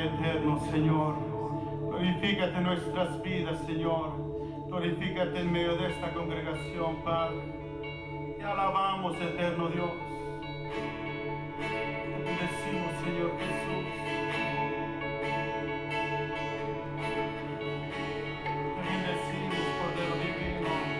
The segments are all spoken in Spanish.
eterno, Señor. Glorifícate en nuestras vidas, Señor. Glorifícate en medio de esta congregación, Padre. Te alabamos, eterno Dios. Te bendecimos, Señor Jesús. Te bendecimos, Cordero Divino.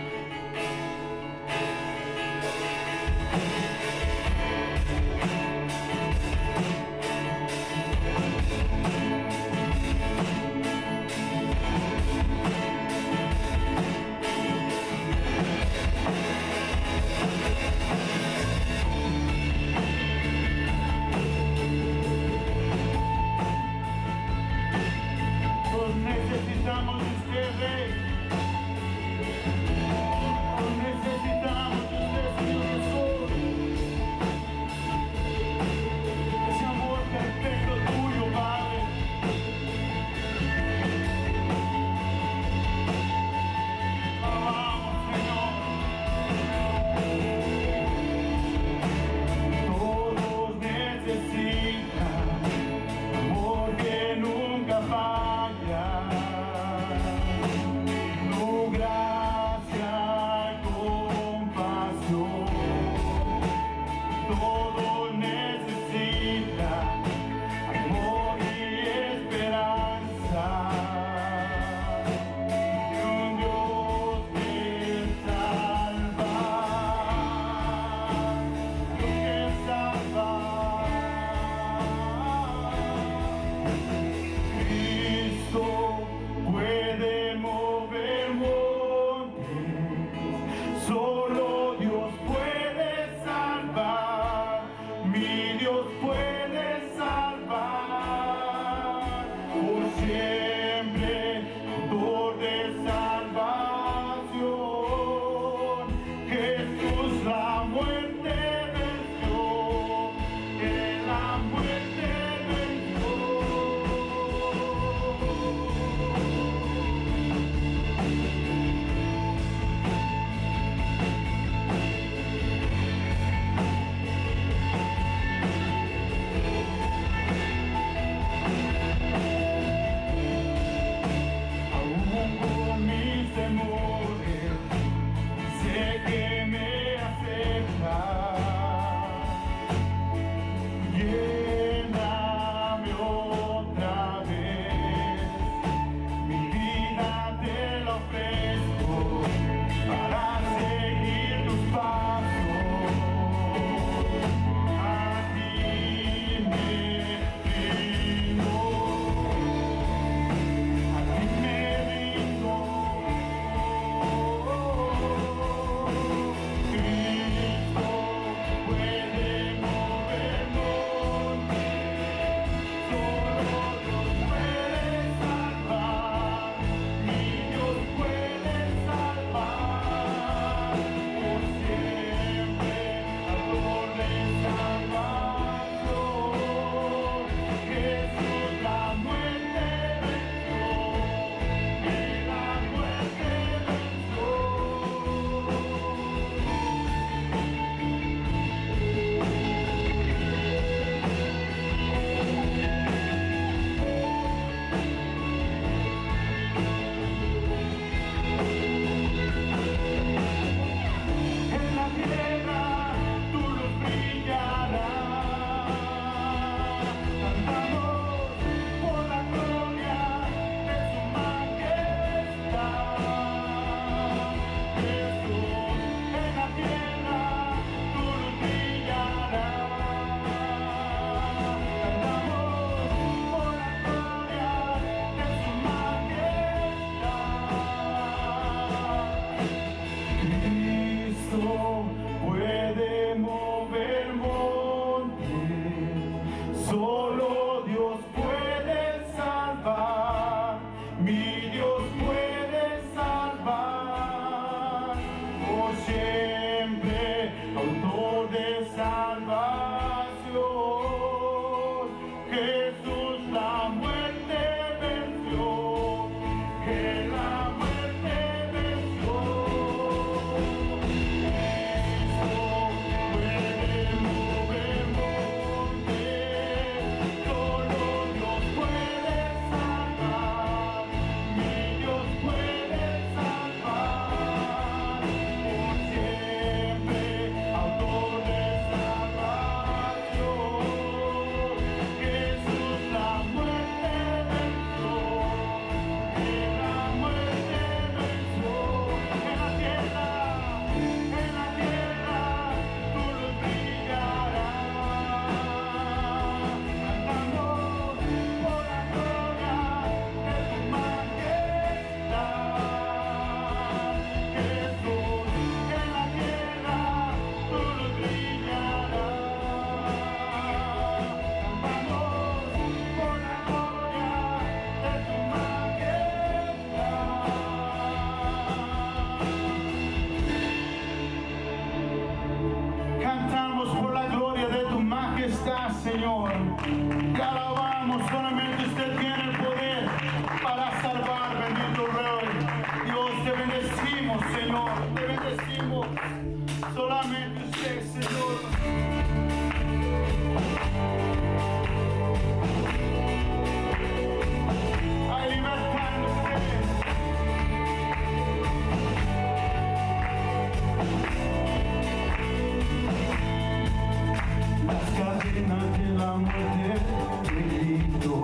de la muerte de Cristo.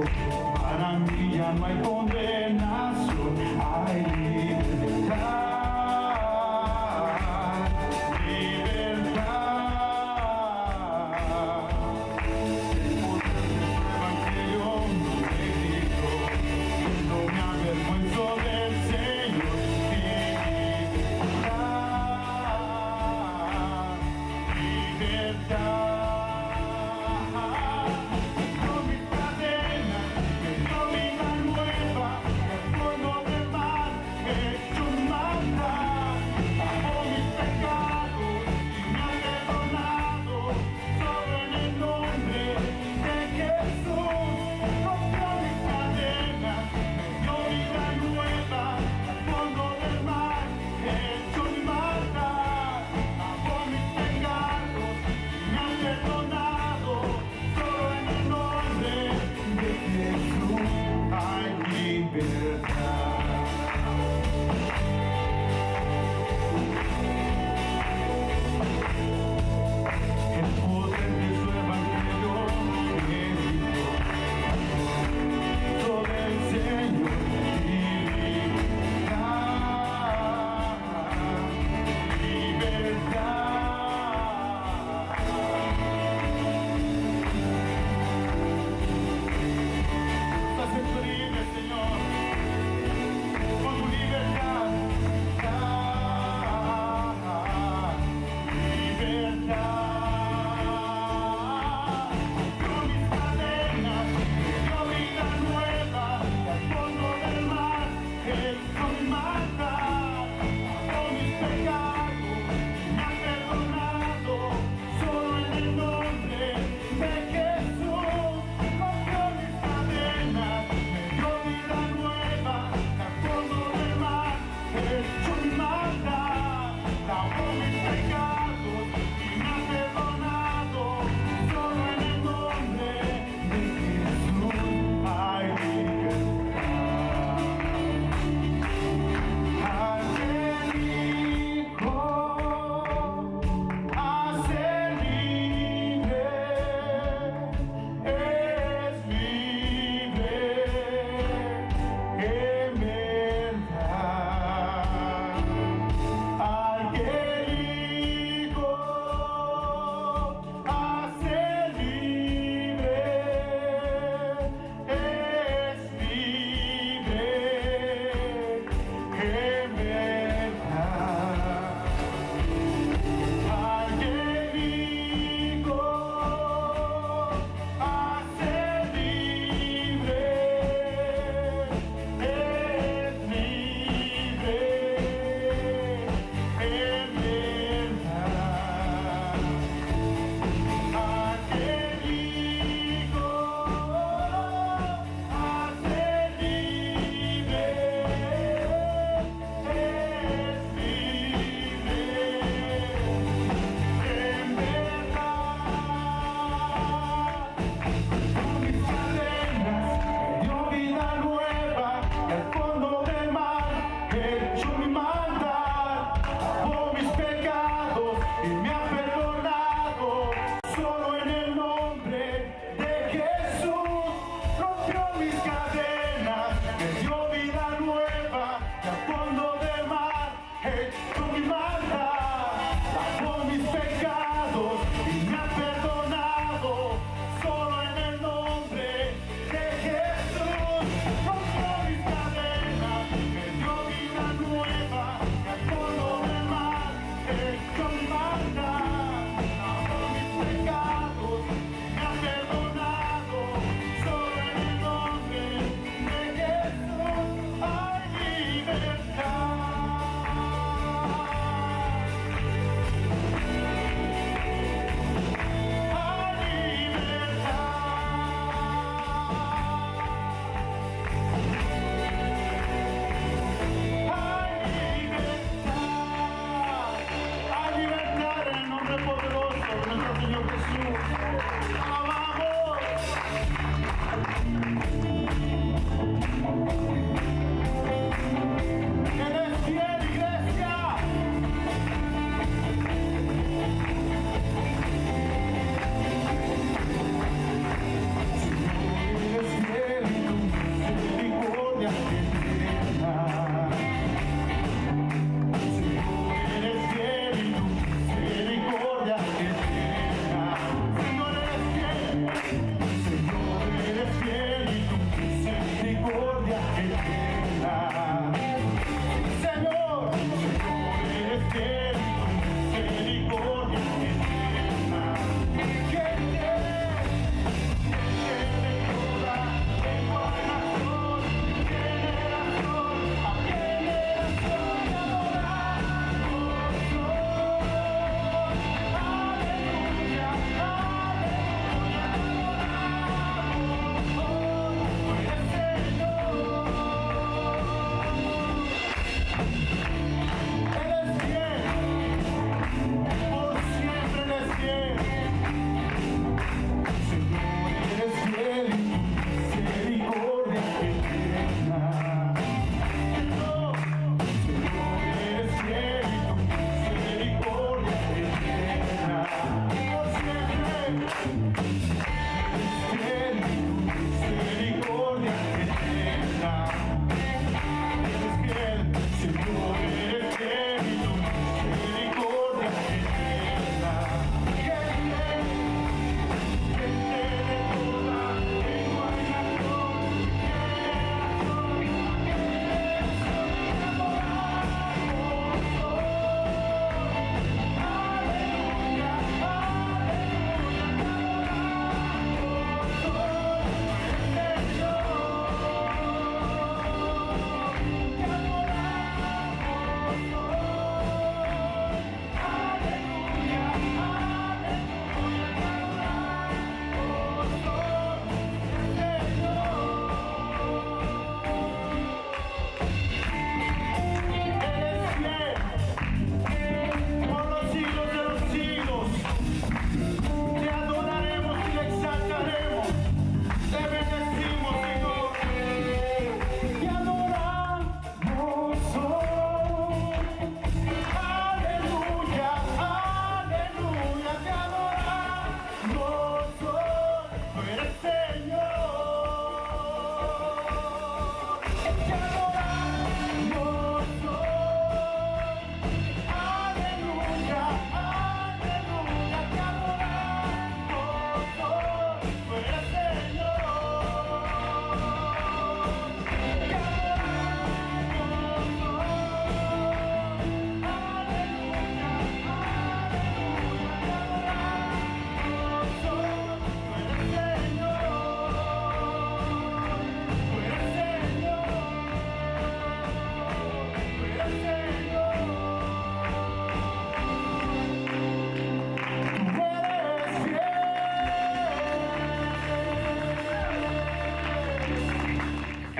Para mí ya no hay condenación, hay libertad, libertad. El poder del Evangelio de Cristo, no me avergüenzo del Señor, libertad, libertad. Con mis cadenas, con mi manuela.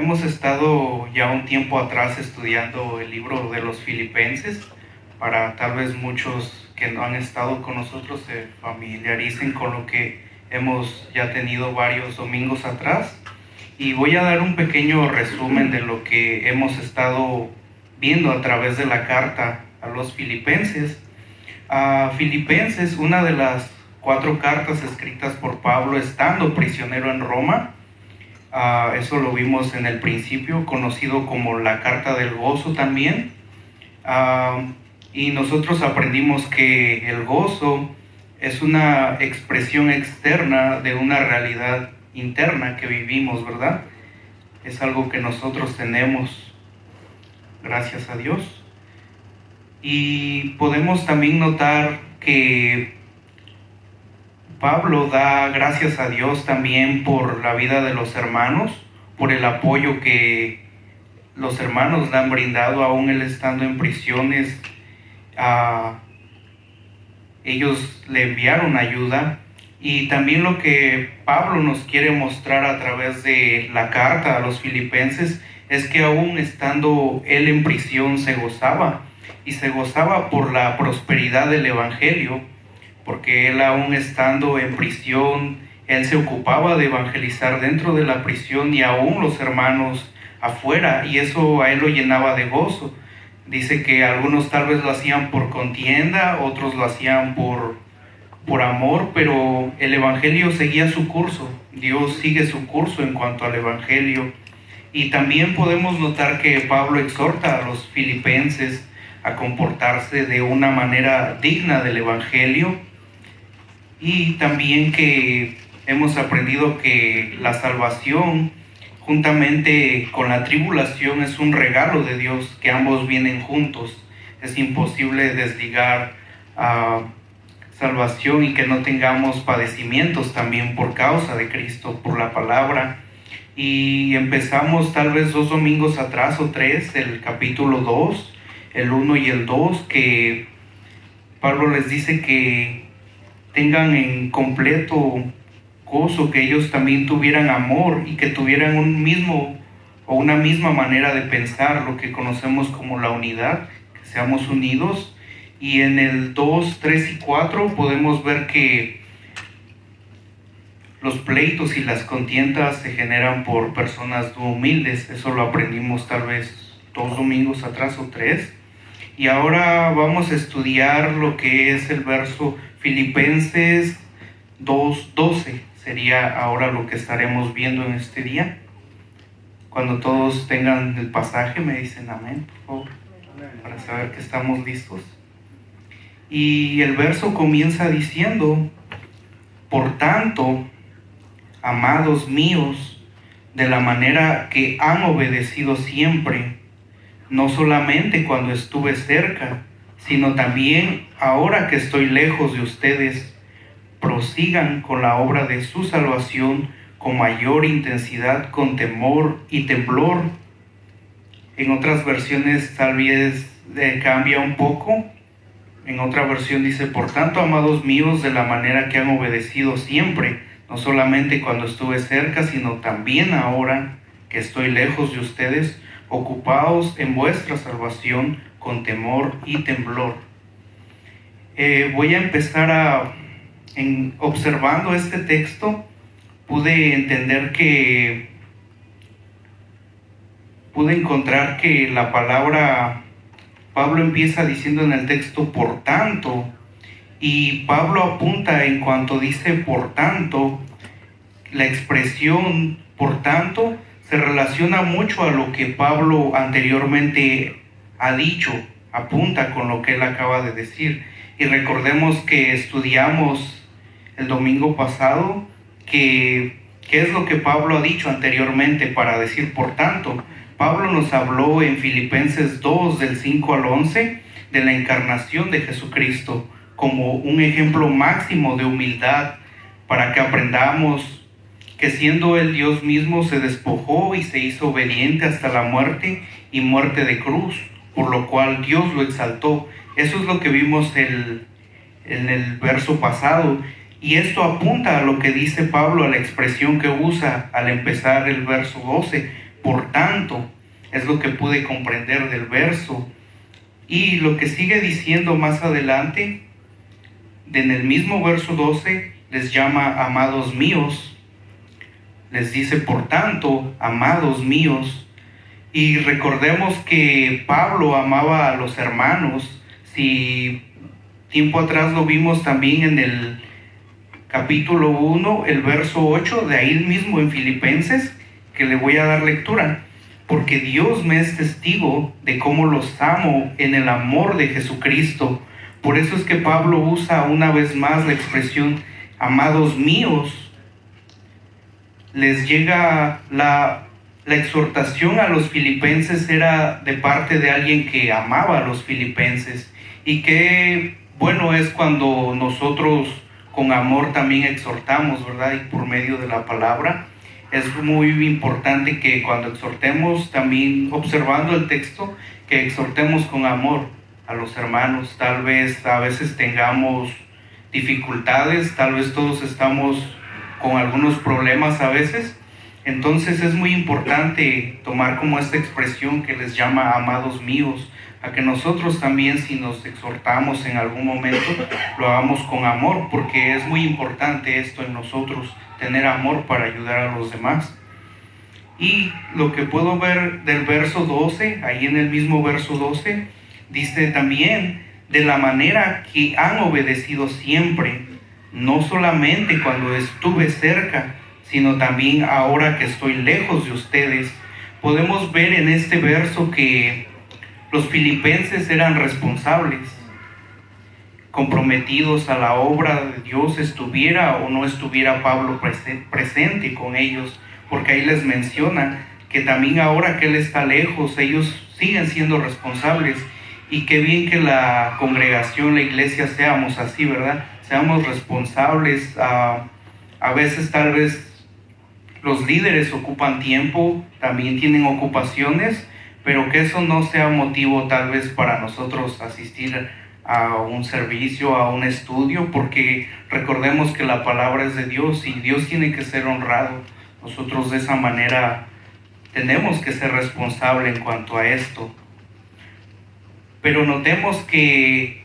Hemos estado ya un tiempo atrás estudiando el libro de los Filipenses, para tal vez muchos que no han estado con nosotros se familiaricen con lo que hemos ya tenido varios domingos atrás. Y voy a dar un pequeño resumen de lo que hemos estado viendo a través de la carta a los Filipenses. Filipenses, una de las 4 cartas escritas por Pablo estando prisionero en Roma. Eso lo vimos en el principio, conocido como la carta del gozo también. Y nosotros aprendimos que el gozo es una expresión externa de una realidad interna que vivimos, ¿verdad? Es algo que nosotros tenemos, gracias a Dios. Y podemos también notar que Pablo da gracias a Dios también por la vida de los hermanos, por el apoyo que los hermanos le han brindado, aún él estando en prisiones. Ellos le enviaron ayuda. Y también lo que Pablo nos quiere mostrar a través de la carta a los Filipenses es que aún estando él en prisión se gozaba, y se gozaba por la prosperidad del Evangelio, porque él aún estando en prisión, él se ocupaba de evangelizar dentro de la prisión y aún los hermanos afuera, y eso a él lo llenaba de gozo. Dice que algunos tal vez lo hacían por contienda, otros lo hacían por amor, pero el Evangelio seguía su curso. Dios sigue su curso en cuanto al Evangelio. Y también podemos notar que Pablo exhorta a los filipenses a comportarse de una manera digna del Evangelio. Y también que hemos aprendido que la salvación, juntamente con la tribulación, es un regalo de Dios, que ambos vienen juntos. Es imposible desligar salvación y que no tengamos padecimientos también por causa de Cristo, por la palabra. Y empezamos tal vez 2 domingos atrás o 3, el capítulo 2, el 1 y el 2, que Pablo les dice que tengan en completo gozo, que ellos también tuvieran amor y que tuvieran una misma manera de pensar, lo que conocemos como la unidad, que seamos unidos. Y en el 2, 3 y 4 podemos ver que los pleitos y las contiendas se generan por personas no humildes. Eso lo aprendimos tal vez 2 domingos atrás o 3. Y ahora vamos a estudiar lo que es el verso Filipenses 2:12. Sería ahora lo que estaremos viendo en este día. Cuando todos tengan el pasaje me dicen amén, por favor, para saber que estamos listos. Y el verso comienza diciendo: por tanto, amados míos, de la manera que han obedecido siempre, no solamente cuando estuve cerca, sino también ahora que estoy lejos de ustedes, prosigan con la obra de su salvación con mayor intensidad, con temor y temblor. En otras versiones tal vez cambia un poco. En otra versión dice: por tanto, amados míos, de la manera que han obedecido siempre, no solamente cuando estuve cerca, sino también ahora que estoy lejos de ustedes, ocupaos en vuestra salvación con temor y temblor. Voy a empezar observando este texto. Pude encontrar que la palabra, Pablo empieza diciendo en el texto por tanto, y Pablo apunta en cuanto dice por tanto, la expresión por tanto se relaciona mucho a lo que Pablo anteriormente ha dicho, apunta con lo que él acaba de decir. Y recordemos que estudiamos el domingo pasado qué es lo que Pablo ha dicho anteriormente para decir por tanto. Pablo nos habló en Filipenses 2 del 5 al 11 de la encarnación de Jesucristo como un ejemplo máximo de humildad, para que aprendamos que siendo el Dios mismo se despojó y se hizo obediente hasta la muerte y muerte de cruz, por lo cual Dios lo exaltó. Eso es lo que vimos en el verso pasado. Y esto apunta a lo que dice Pablo, a la expresión que usa al empezar el verso 12. por tanto, es lo que pude comprender del verso. Y lo que sigue diciendo más adelante, en el mismo verso 12, les llama amados míos. Les dice, por tanto, amados míos. Y recordemos que Pablo amaba a los hermanos. Si tiempo atrás lo vimos también en el capítulo 1, el verso 8, de ahí mismo en Filipenses, que le voy a dar lectura. Porque Dios me es testigo de cómo los amo en el amor de Jesucristo. Por eso es que Pablo usa una vez más la expresión amados míos. Les llega la exhortación a los filipenses, era de parte de alguien que amaba a los filipenses. Y qué bueno es cuando nosotros con amor también exhortamos, ¿verdad? Y por medio de la palabra. Es muy importante que cuando exhortemos, también observando el texto, que exhortemos con amor a los hermanos. Tal vez a veces tengamos dificultades, tal vez todos estamos con algunos problemas a veces. Entonces es muy importante tomar como esta expresión que les llama amados míos, a que nosotros también, si nos exhortamos en algún momento, lo hagamos con amor, porque es muy importante esto en nosotros, tener amor para ayudar a los demás. Y lo que puedo ver del verso 12, ahí en el mismo verso 12, dice también, de la manera que han obedecido siempre, no solamente cuando estuve cerca, sino también ahora que estoy lejos de ustedes. Podemos ver en este verso que los filipenses eran responsables, comprometidos a la obra de Dios, estuviera o no estuviera Pablo presente con ellos, porque ahí les menciona que también ahora que él está lejos, ellos siguen siendo responsables. Y qué bien que la congregación, la iglesia, seamos así, ¿verdad? Seamos responsables. A veces tal vez los líderes ocupan tiempo, también tienen ocupaciones, pero que eso no sea motivo tal vez para nosotros asistir a un servicio, a un estudio, porque recordemos que la palabra es de Dios y Dios tiene que ser honrado. Nosotros de esa manera tenemos que ser responsables en cuanto a esto. Pero notemos que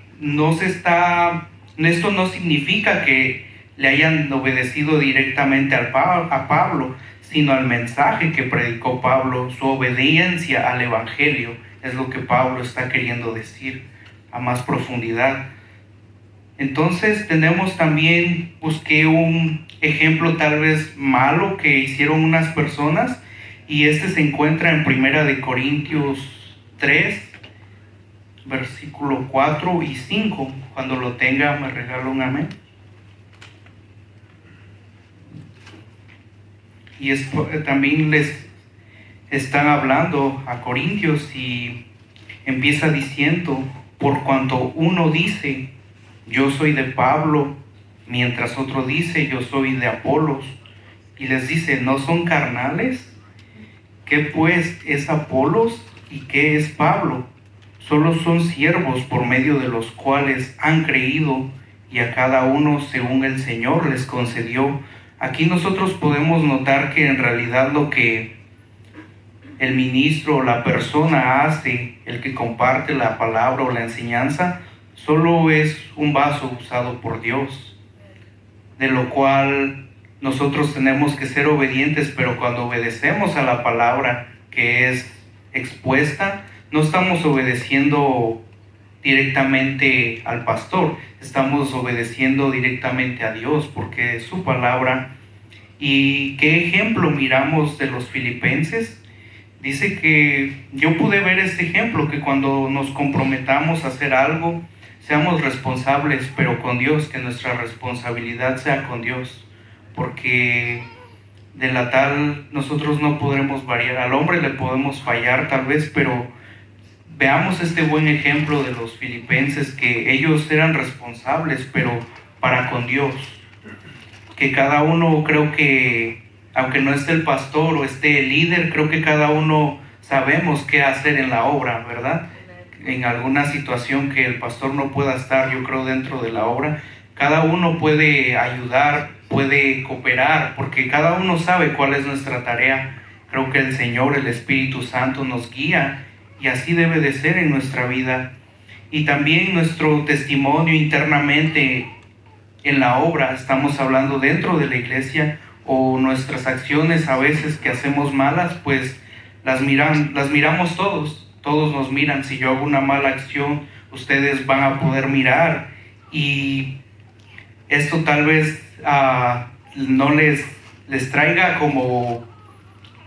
esto no significa que le hayan obedecido directamente a Pablo, sino al mensaje que predicó Pablo. Su obediencia al Evangelio es lo que Pablo está queriendo decir a más profundidad. Entonces tenemos también, busqué un ejemplo tal vez malo que hicieron unas personas, y este se encuentra en 1 Corintios 3, versículo 4 y 5. Cuando lo tenga me regala un amén. Y también les están hablando a Corintios y empieza diciendo, por cuanto uno dice, yo soy de Pablo, mientras otro dice, yo soy de Apolos. Y les dice, ¿no son carnales? ¿Qué pues es Apolos y qué es Pablo? Solo son siervos por medio de los cuales han creído, y a cada uno según el Señor les concedió. Aquí nosotros podemos notar que en realidad lo que el ministro o la persona hace, el que comparte la palabra o la enseñanza, solo es un vaso usado por Dios, de lo cual nosotros tenemos que ser obedientes, pero cuando obedecemos a la palabra que es expuesta, no estamos obedeciendo directamente al pastor, estamos obedeciendo directamente a Dios, porque es su palabra. ¿Y qué ejemplo miramos de los filipenses? Dice que yo pude ver este ejemplo, que cuando nos comprometamos a hacer algo, seamos responsables, pero con Dios, que nuestra responsabilidad sea con Dios, porque de la tal nosotros no podremos variar. Al hombre le podemos fallar tal vez, pero veamos este buen ejemplo de los filipenses, que ellos eran responsables, pero para con Dios. Que cada uno, creo que, aunque no esté el pastor o esté el líder, creo que cada uno sabemos qué hacer en la obra, ¿verdad? En alguna situación que el pastor no pueda estar, yo creo, dentro de la obra, cada uno puede ayudar, puede cooperar, porque cada uno sabe cuál es nuestra tarea Creo que el Señor, el Espíritu Santo, nos guía y así debe de ser en nuestra vida. Y también nuestro testimonio internamente en la obra, estamos hablando dentro de la iglesia, o nuestras acciones a veces que hacemos malas, pues las miramos todos nos miran. Si yo hago una mala acción, ustedes van a poder mirar, y esto tal vez no les traiga como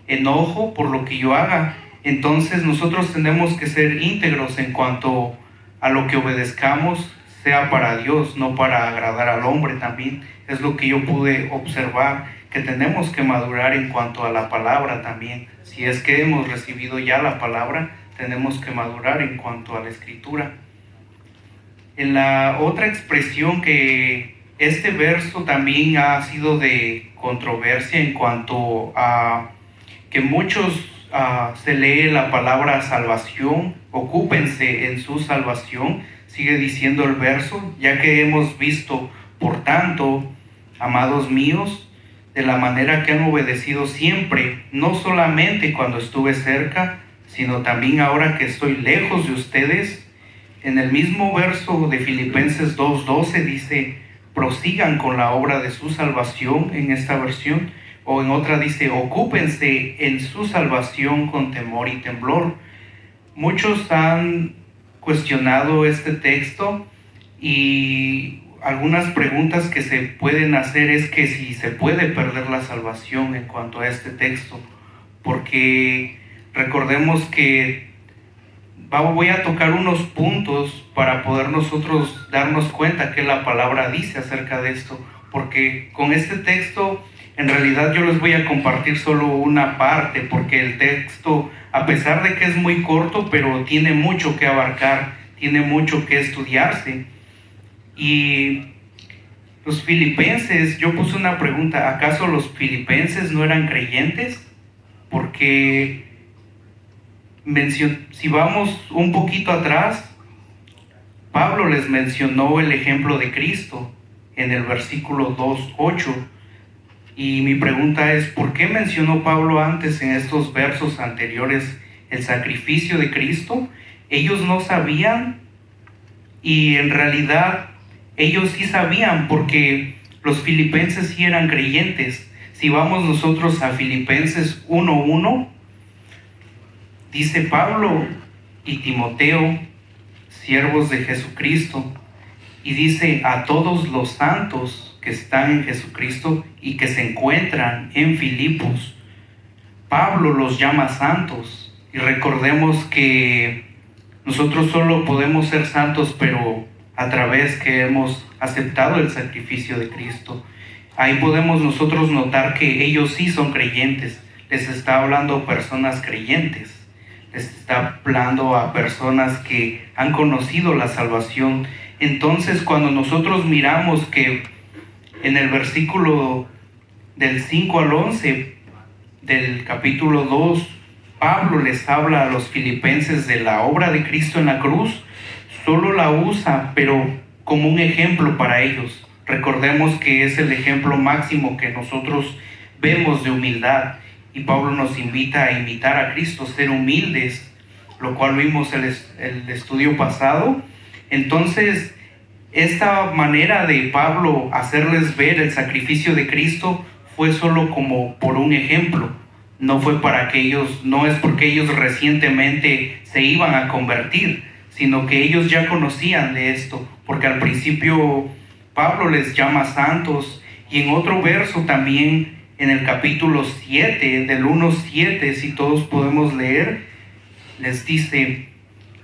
enojo por lo que yo haga. Entonces nosotros tenemos que ser íntegros en cuanto a lo que obedezcamos, sea para Dios, no para agradar al hombre. También es lo que yo pude observar, que tenemos que madurar en cuanto a la palabra también. Si es que hemos recibido ya la palabra, tenemos que madurar en cuanto a la escritura. En la otra expresión, que este verso también ha sido de controversia en cuanto a que muchos se lee la palabra salvación, ocúpense en su salvación, sigue diciendo el verso, ya que hemos visto, por tanto, amados míos, de la manera que han obedecido siempre, no solamente cuando estuve cerca, sino también ahora que estoy lejos de ustedes. En el mismo verso de Filipenses 2:12 dice, prosigan con la obra de su salvación, en esta versión, o en otra dice, ocúpense en su salvación con temor y temblor. Muchos han cuestionado este texto, y algunas preguntas que se pueden hacer es que si se puede perder la salvación en cuanto a este texto, porque recordemos que voy a tocar unos puntos para poder nosotros darnos cuenta que la palabra dice acerca de esto, porque con este texto en realidad yo les voy a compartir solo una parte, porque el texto, a pesar de que es muy corto, pero tiene mucho que abarcar, tiene mucho que estudiarse. Y los filipenses, yo puse una pregunta, ¿acaso los filipenses no eran creyentes? Porque si vamos un poquito atrás, Pablo les mencionó el ejemplo de Cristo en el versículo 2:8. Y mi pregunta es, ¿por qué mencionó Pablo antes en estos versos anteriores el sacrificio de Cristo? Ellos no sabían, y en realidad ellos sí sabían, porque los filipenses sí eran creyentes. Si vamos nosotros a Filipenses 1:1, dice Pablo y Timoteo, siervos de Jesucristo, y dice a todos los santos que están en Jesucristo y que se encuentran en Filipos. Pablo los llama santos, y recordemos que nosotros solo podemos ser santos, pero a través que hemos aceptado el sacrificio de Cristo. Ahí podemos nosotros notar que ellos sí son creyentes. Les está hablando a personas creyentes, les está hablando a personas que han conocido la salvación. Entonces, cuando nosotros miramos que en el versículo del 5 al 11 del capítulo 2, Pablo les habla a los filipenses de la obra de Cristo en la cruz, solo la usa, pero como un ejemplo para ellos. Recordemos que es el ejemplo máximo que nosotros vemos de humildad, y Pablo nos invita a imitar a Cristo, ser humildes, lo cual vimos el estudio pasado. Entonces, esta manera de Pablo hacerles ver el sacrificio de Cristo fue solo como por un ejemplo. No fue para que ellos, no es porque ellos recientemente se iban a convertir, sino que ellos ya conocían de esto, porque al principio Pablo les llama santos, y en otro verso también, en el capítulo 7, del 1:7, si todos podemos leer, les dice,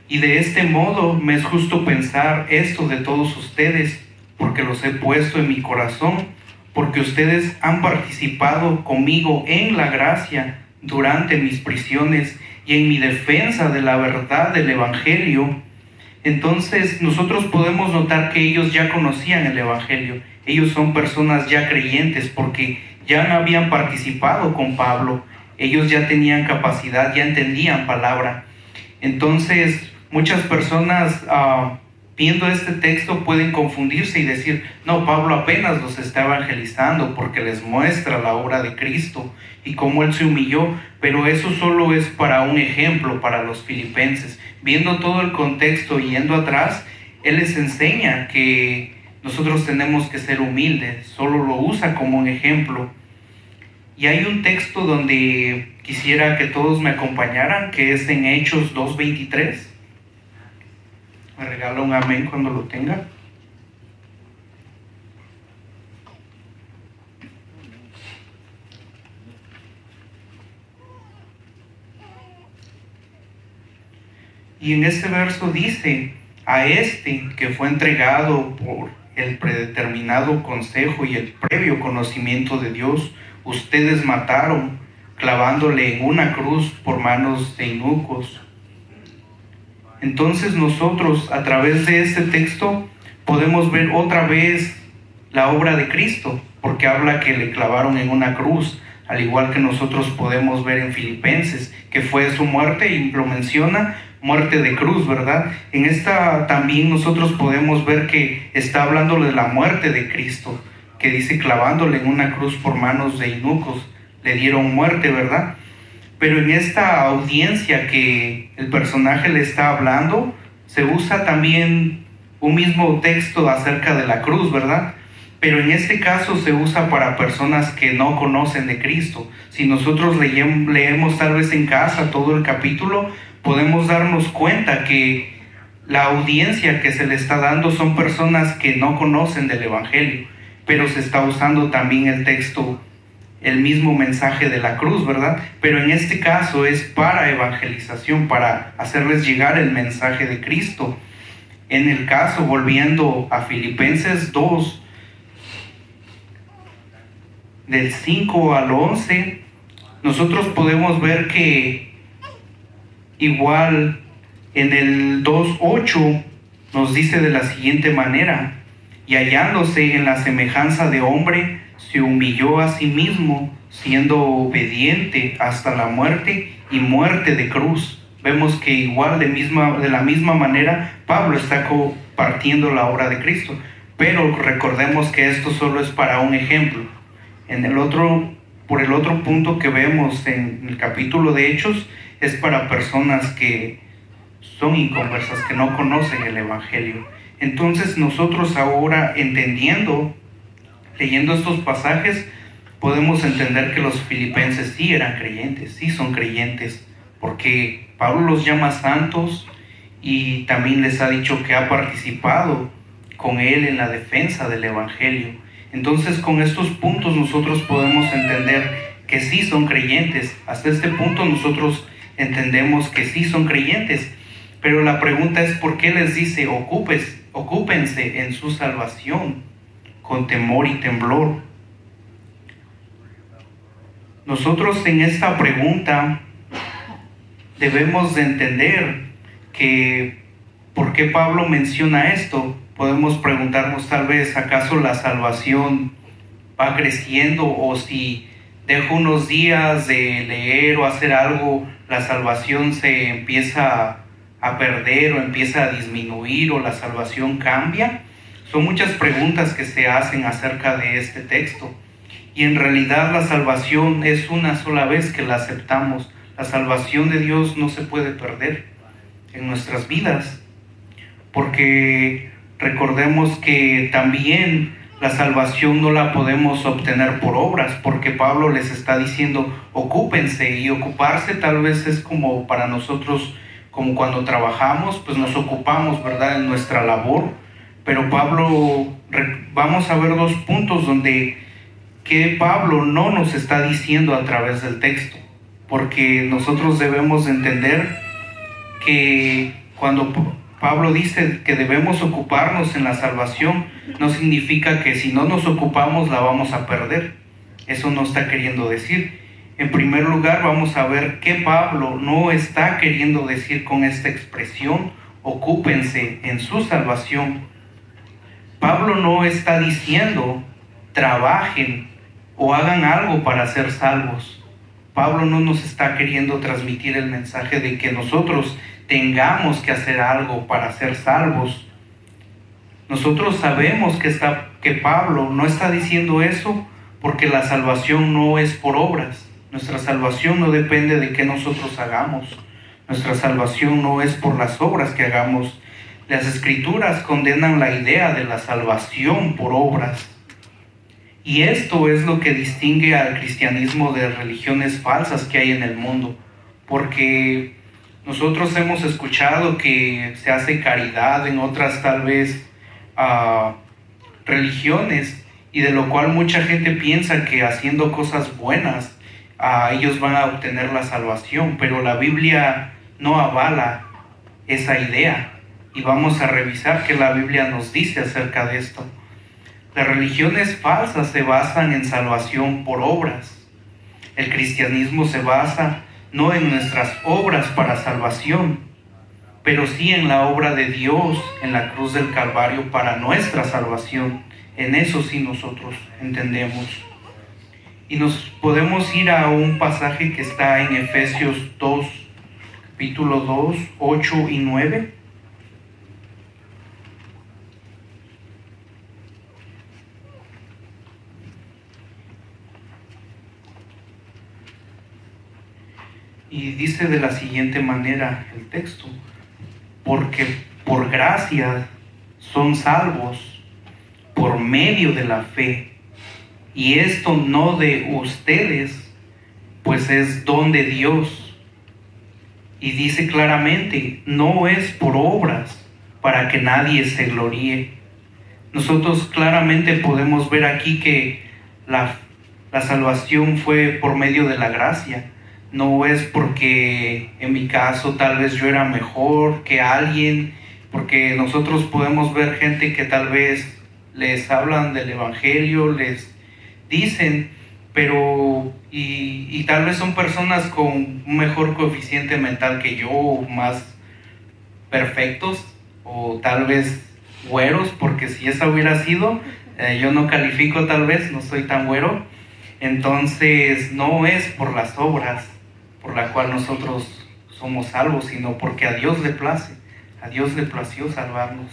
y de este modo me es justo pensar esto de todos ustedes, porque los he puesto en mi corazón, porque ustedes han participado conmigo en la gracia durante mis prisiones y en mi defensa de la verdad del Evangelio. Entonces nosotros podemos notar que ellos ya conocían el Evangelio. Ellos son personas ya creyentes porque ya habían participado con Pablo. Ellos ya tenían capacidad, ya entendían palabra. Entonces muchas personas viendo este texto pueden confundirse y decir, no, Pablo apenas los está evangelizando porque les muestra la obra de Cristo y cómo Él se humilló, pero eso solo es para un ejemplo para los filipenses. Viendo todo el contexto y yendo atrás, Él les enseña que nosotros tenemos que ser humildes, solo lo usa como un ejemplo. Y hay un texto donde quisiera que todos me acompañaran, que es en Hechos 2:23. Me regala un amén cuando lo tenga. Y en este verso dice, a este que fue entregado por el predeterminado consejo y el previo conocimiento de Dios, ustedes mataron, clavándole en una cruz por manos de eunucos. Entonces nosotros, a través de este texto, podemos ver otra vez la obra de Cristo, porque habla que le clavaron en una cruz, al igual que nosotros podemos ver en Filipenses, que fue su muerte, y lo menciona, muerte de cruz, ¿verdad? En esta también nosotros podemos ver que está hablando de la muerte de Cristo, que dice clavándole en una cruz por manos de eunucos, le dieron muerte, ¿verdad? Pero en esta audiencia que el personaje le está hablando, se usa también un mismo texto acerca de la cruz, ¿verdad? Pero en este caso se usa para personas que no conocen de Cristo. Si nosotros leemos tal vez en casa todo el capítulo, podemos darnos cuenta que la audiencia que se le está dando son personas que no conocen del Evangelio, pero se está usando también el texto, el mismo mensaje de la cruz, ¿verdad? Pero en este caso es para evangelización, para hacerles llegar el mensaje de Cristo. En el caso, volviendo a Filipenses 2, del 5 al 11, nosotros podemos ver que igual en el 2:8 nos dice de la siguiente manera, y hallándose en la semejanza de hombre, se humilló a sí mismo, siendo obediente hasta la muerte y muerte de cruz. Vemos que igual de la misma manera Pablo está compartiendo la obra de Cristo, pero recordemos que esto solo es para un ejemplo. Por el otro punto que vemos en el capítulo de Hechos, es para personas que son inconversas, que no conocen el Evangelio. Entonces nosotros ahora leyendo estos pasajes, podemos entender que los filipenses sí eran creyentes, sí son creyentes, porque Pablo los llama santos y también les ha dicho que ha participado con él en la defensa del Evangelio. Entonces, con estos puntos nosotros podemos entender que sí son creyentes. Hasta este punto nosotros entendemos que sí son creyentes, pero la pregunta es ¿por qué les dice ocúpense en su salvación con temor y temblor? Nosotros en esta pregunta debemos de entender que ¿por qué Pablo menciona esto? Podemos preguntarnos tal vez, ¿acaso la salvación va creciendo? O si dejo unos días de leer o hacer algo, la salvación se empieza a perder o empieza a disminuir, o la salvación cambia. Son muchas preguntas que se hacen acerca de este texto. Y en realidad la salvación es una sola vez que la aceptamos. La salvación de Dios no se puede perder en nuestras vidas, porque recordemos que también la salvación no la podemos obtener por obras, porque Pablo les está diciendo ocúpense, y ocuparse tal vez es como para nosotros, como cuando trabajamos, pues nos ocupamos, ¿verdad?, en nuestra labor. Pero Pablo, vamos a ver dos puntos donde que Pablo no nos está diciendo a través del texto, porque nosotros debemos entender que cuando Pablo dice que debemos ocuparnos en la salvación, no significa que si no nos ocupamos la vamos a perder. Eso no está queriendo decir. En primer lugar, vamos a ver qué Pablo no está queriendo decir con esta expresión, ocúpense en su salvación. Pablo no está diciendo, trabajen o hagan algo para ser salvos. Pablo no nos está queriendo transmitir el mensaje de que nosotros tengamos que hacer algo para ser salvos, Nosotros sabemos que Pablo no está diciendo eso porque la salvación no es por obras. Nuestra salvación no depende de qué nosotros hagamos. Nuestra salvación no es por las obras que hagamos. Las Escrituras condenan la idea de la salvación por obras. Y esto es lo que distingue al cristianismo de religiones falsas que hay en el mundo. Porque nosotros hemos escuchado que se hace caridad en otras tal vez religiones, y de lo cual mucha gente piensa que haciendo cosas buenas ellos van a obtener la salvación, pero la Biblia no avala esa idea, y vamos a revisar qué la Biblia nos dice acerca de esto. Las religiones falsas se basan en salvación por obras. El cristianismo se basa no en nuestras obras para salvación, pero sí en la obra de Dios en la cruz del Calvario para nuestra salvación. En eso sí nosotros entendemos. Y nos podemos ir a un pasaje que está en Efesios 2, capítulo 2, 8 y 9. Y dice de la siguiente manera el texto: porque por gracia son salvos por medio de la fe, y esto no de ustedes, pues es don de Dios. Y dice claramente, no es por obras, para que nadie se gloríe. Nosotros claramente podemos ver aquí que la salvación fue por medio de la gracia. No es porque en mi caso tal vez yo era mejor que alguien, porque nosotros podemos ver gente que tal vez les hablan del evangelio, les dicen, pero y tal vez son personas con un mejor coeficiente mental que yo, más perfectos, o tal vez güeros, porque si esa hubiera sido, yo no califico, tal vez no soy tan güero. Entonces no es por las obras por la cual nosotros somos salvos, sino porque a Dios le place, a Dios le plació salvarnos,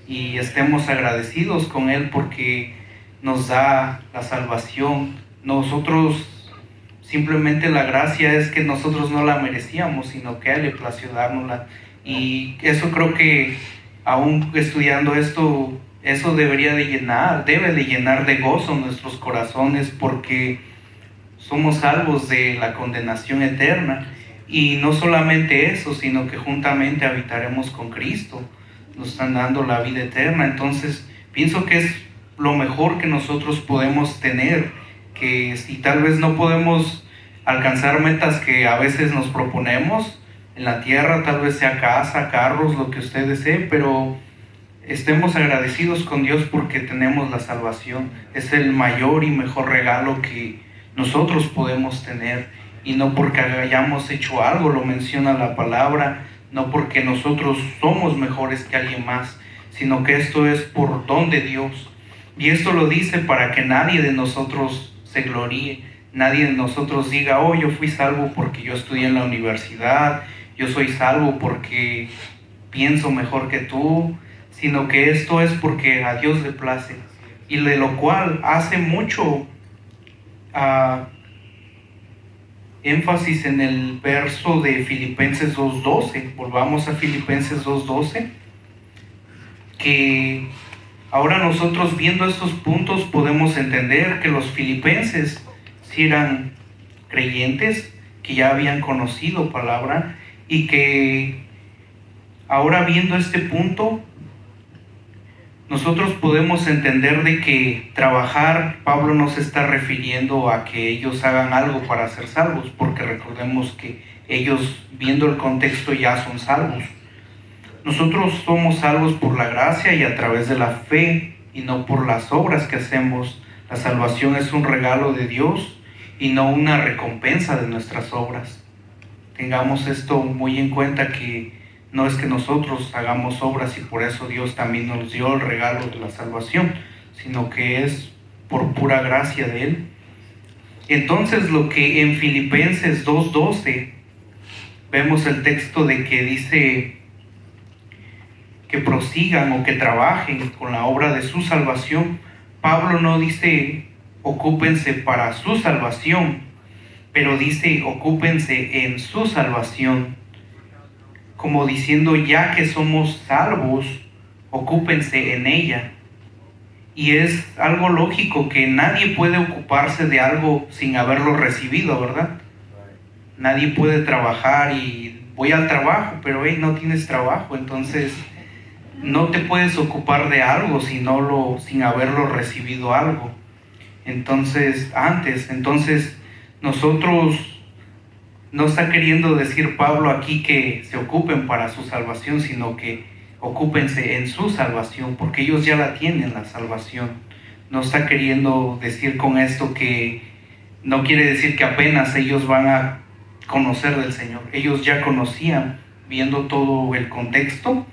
y estemos agradecidos con Él porque nos da la salvación. Nosotros simplemente, la gracia es que nosotros no la merecíamos, sino que a Él le plació dárnosla, y eso creo que aún estudiando esto, eso debe de llenar de gozo nuestros corazones, porque somos salvos de la condenación eterna. Y no solamente eso, sino que juntamente habitaremos con Cristo. Nos están dando la vida eterna. Entonces pienso que es lo mejor que nosotros podemos tener, que si tal vez no podemos alcanzar metas que a veces nos proponemos en la tierra, tal vez sea casa, carros, lo que usted desee, pero estemos agradecidos con Dios porque tenemos la salvación. Es el mayor y mejor regalo que nosotros podemos tener, y no porque hayamos hecho algo, lo menciona la palabra, no porque nosotros somos mejores que alguien más, sino que esto es por don de Dios. Y esto lo dice para que nadie de nosotros se gloríe, nadie de nosotros diga, oh, yo fui salvo porque yo estudié en la universidad, yo soy salvo porque pienso mejor que tú, sino que esto es porque a Dios le place, y de lo cual hace mucho énfasis en el verso de Filipenses 2:12. Volvamos a Filipenses 2:12, que ahora nosotros, viendo estos puntos, podemos entender que los filipenses sí eran creyentes, que ya habían conocido palabra, y que ahora, viendo este punto, nosotros podemos entender de que trabajar, Pablo no se está refiriendo a que ellos hagan algo para ser salvos, porque recordemos que ellos, viendo el contexto, ya son salvos. Nosotros somos salvos por la gracia y a través de la fe, y no por las obras que hacemos. La salvación es un regalo de Dios y no una recompensa de nuestras obras. Tengamos esto muy en cuenta, que no es que nosotros hagamos obras y por eso Dios también nos dio el regalo de la salvación, sino que es por pura gracia de Él. Entonces, lo que en Filipenses 2:12 vemos el texto de que dice que prosigan o que trabajen con la obra de su salvación. Pablo no dice ocúpense para su salvación, pero dice ocúpense en su salvación, como diciendo ya que somos salvos, ocúpense en ella. Y es algo lógico que nadie puede ocuparse de algo sin haberlo recibido, ¿verdad? Nadie puede trabajar y voy al trabajo, pero no tienes trabajo, entonces no te puedes ocupar de algo sin haberlo recibido algo. Entonces nosotros, no está queriendo decir Pablo aquí que se ocupen para su salvación, sino que ocúpense en su salvación, porque ellos ya la tienen, la salvación. No está queriendo decir con esto que no quiere decir que apenas ellos van a conocer del Señor. Ellos ya conocían, viendo todo el contexto.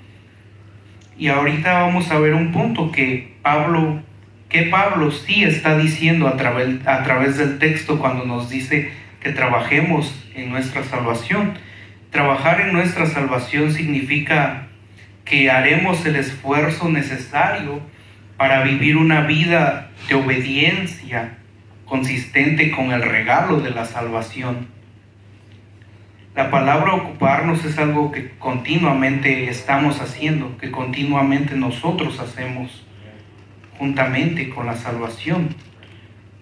Y ahorita vamos a ver un punto que Pablo sí está diciendo a través del texto cuando nos dice que trabajemos en nuestra salvación. Trabajar en nuestra salvación significa que haremos el esfuerzo necesario para vivir una vida de obediencia consistente con el regalo de la salvación. La palabra ocuparnos es algo que continuamente estamos haciendo, que continuamente nosotros hacemos juntamente con la salvación,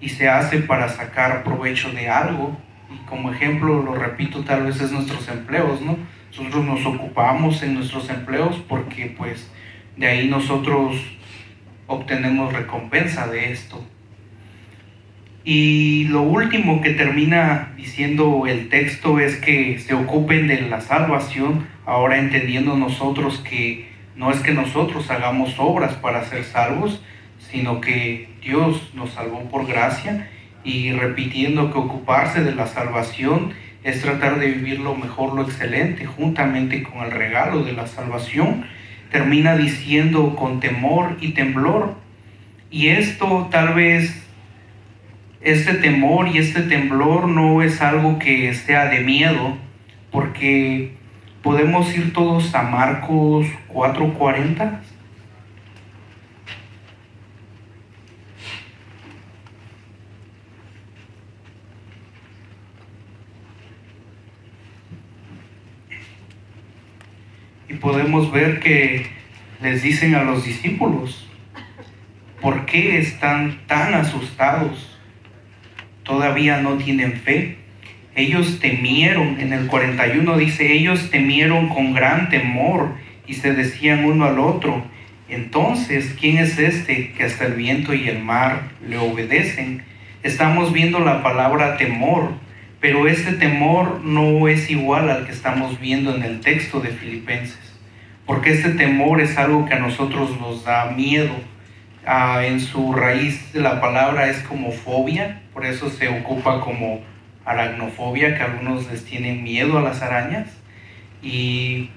y se hace para sacar provecho de algo. Y como ejemplo, lo repito, tal vez es nuestros empleos, ¿no? Nosotros nos ocupamos en nuestros empleos porque pues de ahí nosotros obtenemos recompensa de esto. Y lo último que termina diciendo el texto es que se ocupen de la salvación, ahora entendiendo nosotros que no es que nosotros hagamos obras para ser salvos, sino que Dios nos salvó por gracia, y repitiendo que ocuparse de la salvación es tratar de vivir lo mejor, lo excelente, juntamente con el regalo de la salvación. Termina diciendo con temor y temblor. Y esto tal vez, este temor y este temblor no es algo que sea de miedo, porque podemos ir todos a Marcos 4:40. Y podemos ver que les dicen a los discípulos, ¿por qué están tan asustados? ¿Todavía no tienen fe? Ellos temieron, en el 41 dice, ellos temieron con gran temor y se decían uno al otro, entonces, ¿quién es este que hasta el viento y el mar le obedecen? Estamos viendo la palabra temor, pero este temor no es igual al que estamos viendo en el texto de Filipenses, porque este temor es algo que a nosotros nos da miedo. En su raíz de la palabra es como fobia, por eso se ocupa como aracnofobia, que algunos les tienen miedo a las arañas. Y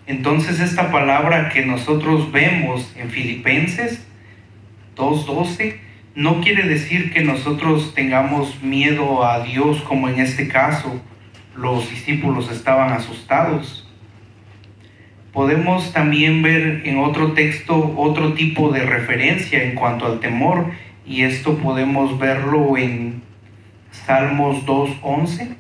entonces esta palabra que nosotros vemos en Filipenses 2:12 no quiere decir que nosotros tengamos miedo a Dios, como en este caso los discípulos estaban asustados. Podemos también ver en otro texto otro tipo de referencia en cuanto al temor, y esto podemos verlo en Salmos 2:11.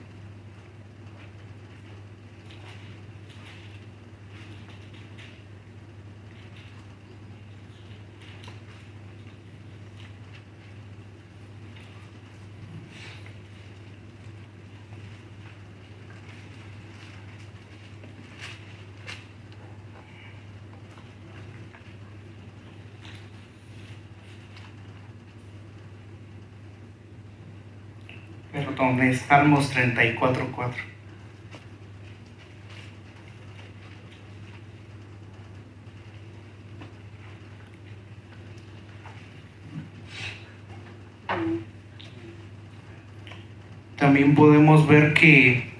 Perdón, es Salmos 34:4. También podemos ver que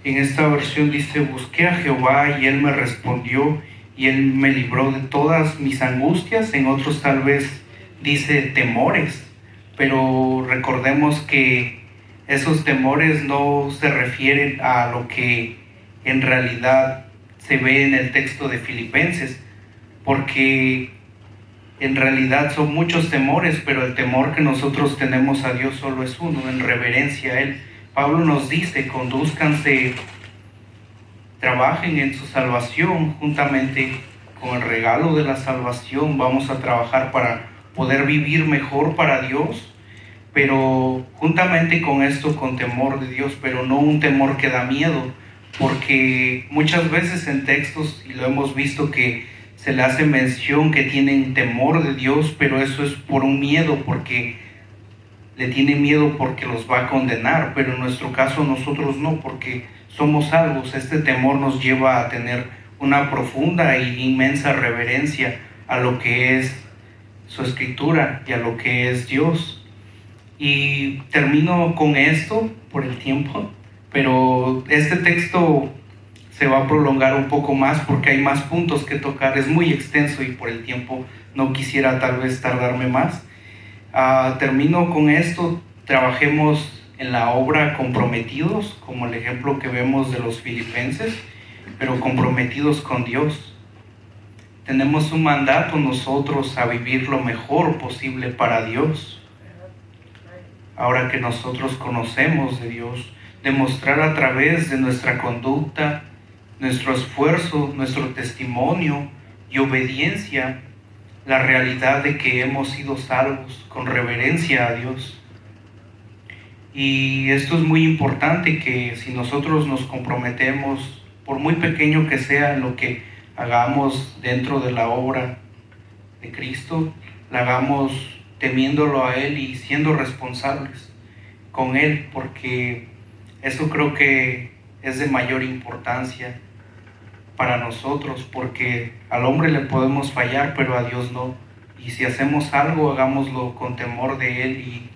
en esta versión dice, busqué a Jehová y él me respondió y él me libró de todas mis angustias. En otros tal vez dice temores, pero recordemos que esos temores no se refieren a lo que en realidad se ve en el texto de Filipenses. porque en realidad son muchos temores, pero el temor que nosotros tenemos a Dios solo es uno, en reverencia a Él. Pablo nos dice: condúzcanse, trabajen en su salvación juntamente con el regalo de la salvación. Vamos a trabajar para poder vivir mejor para Dios, pero juntamente con esto, con temor de Dios, pero no un temor que da miedo, porque muchas veces en textos, y lo hemos visto, que se le hace mención que tienen temor de Dios, pero eso es por un miedo, porque le tienen miedo porque los va a condenar. Pero en nuestro caso nosotros no, porque somos salvos. Este temor nos lleva a tener una profunda e inmensa reverencia a lo que es su escritura y a lo que es Dios. Y termino con esto por el tiempo, pero este texto se va a prolongar un poco más porque hay más puntos que tocar. Es muy extenso y por el tiempo no quisiera tal vez tardarme más. Termino con esto. Trabajemos en la obra comprometidos, como el ejemplo que vemos de los filipenses, pero comprometidos con Dios. Tenemos un mandato nosotros a vivir lo mejor posible para Dios. Ahora que nosotros conocemos de Dios, demostrar a través de nuestra conducta, nuestro esfuerzo, nuestro testimonio y obediencia, la realidad de que hemos sido salvos con reverencia a Dios. Y esto es muy importante, que si nosotros nos comprometemos, por muy pequeño que sea lo que hagamos dentro de la obra de Cristo, la hagamos temiéndolo a Él y siendo responsables con Él, porque eso creo que es de mayor importancia para nosotros, porque al hombre le podemos fallar, pero a Dios no. Y si hacemos algo, hagámoslo con temor de Él y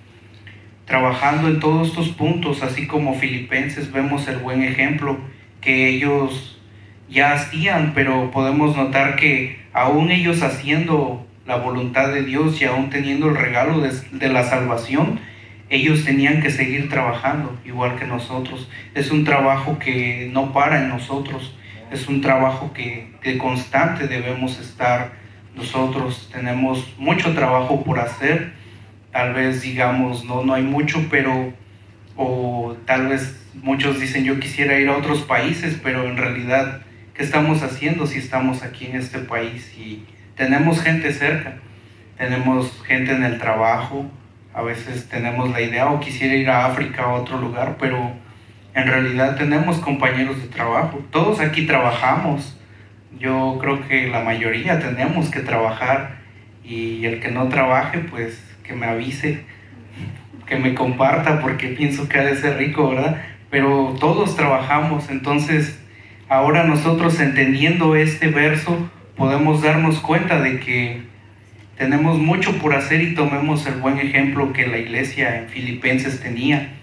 trabajando en todos estos puntos, así como Filipenses vemos el buen ejemplo que ellos ya hacían, pero podemos notar que aún ellos haciendo la voluntad de Dios y aún teniendo el regalo de la salvación, ellos tenían que seguir trabajando igual que nosotros. Es un trabajo que no para en nosotros, es un trabajo que constante debemos estar nosotros. Tenemos mucho trabajo por hacer. Tal vez digamos, no hay mucho, pero, o tal vez muchos dicen: yo quisiera ir a otros países, pero en realidad, ¿qué estamos haciendo si estamos aquí en este país? Y tenemos gente cerca, tenemos gente en el trabajo, a veces tenemos la idea: o quisiera ir a África, a otro lugar, pero en realidad tenemos compañeros de trabajo. Todos aquí trabajamos. Yo creo que la mayoría tenemos que trabajar, y el que no trabaje, pues que me avise, que me comparta, porque pienso que ha de ser rico, ¿verdad? Pero todos trabajamos. Entonces ahora nosotros, entendiendo este verso, podemos darnos cuenta de que tenemos mucho por hacer, y tomemos el buen ejemplo que la iglesia en Filipenses tenía,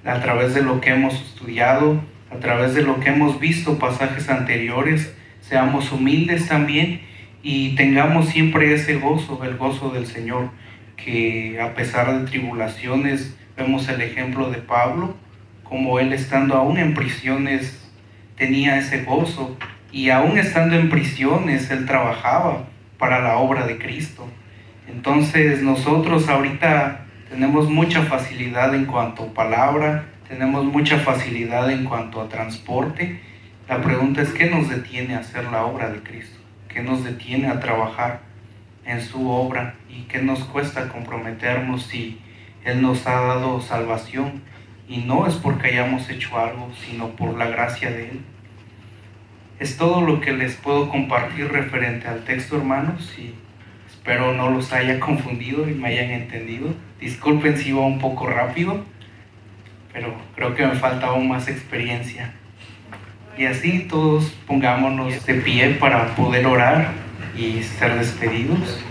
a través de lo que hemos estudiado, a través de lo que hemos visto pasajes anteriores. Seamos humildes también y tengamos siempre ese gozo, el gozo del Señor, que a pesar de tribulaciones, vemos el ejemplo de Pablo, como él, estando aún en prisiones, tenía ese gozo, y aún estando en prisiones él trabajaba para la obra de Cristo. Entonces nosotros ahorita tenemos mucha facilidad en cuanto a palabra, tenemos mucha facilidad en cuanto a transporte. La pregunta es: ¿qué nos detiene a hacer la obra de Cristo? ¿Qué nos detiene a trabajar en su obra? ¿Y qué nos cuesta comprometernos si Él nos ha dado salvación? Y no es porque hayamos hecho algo, sino por la gracia de Él. Es todo lo que les puedo compartir referente al texto, hermanos, y espero no los haya confundido y me hayan entendido. Disculpen si iba un poco rápido, pero creo que me falta aún más experiencia. Y así todos pongámonos de pie para poder orar y ser despedidos.